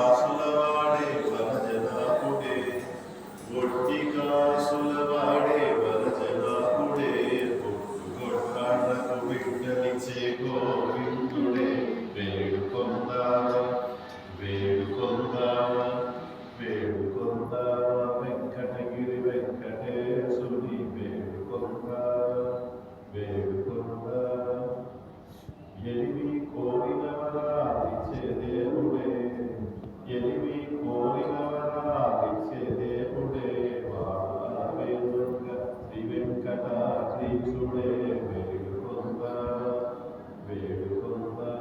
కాసులవాడే వరజనాకుడే ఒట్టి కాసులవాడే వరజనాకుడే పొట్టుగొట్టాలకు బిడ్డనిచ్చే గోవిందుడే వేడుకొందామా వేడుకొందామా వేడుకొందామా వెంకటగిరి వెంకటేశుని వేడుకొందామా వేడుకొందామా ఎలివి కోరిన వరాలిచ్చే దేవుడే ఎలివి కోరిన వరాలిచ్చే దేవుడే వావేదుర్గ శ్రీ వెంకటాద్రీశుడే వేడుకొందా వేడుకొందా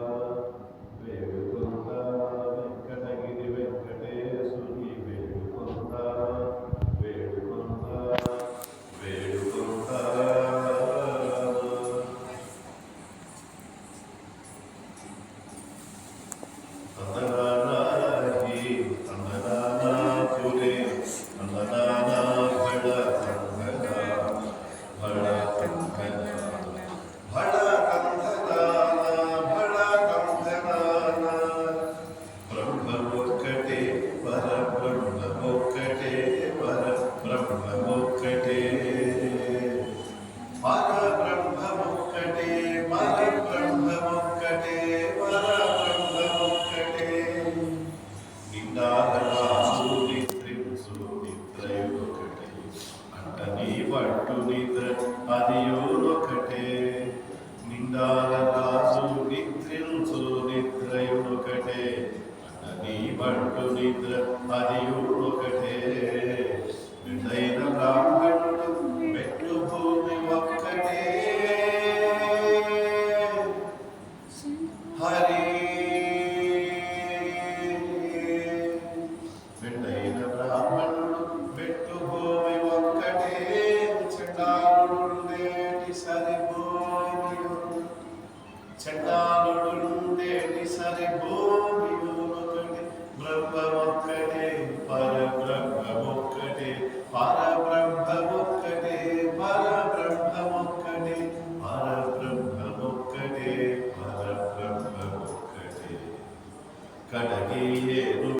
వేడుకొందా వెంకటగిరి వెంకటేశుని వేడుకొందా వేడుకొందా వేడుకొందా పట్టు నిద్ర అదియోనొకటే నిండాల రాజు నిద్రించు నిద్రయునొకటే నీ పట్టు నిద్ర అదియోనొకటే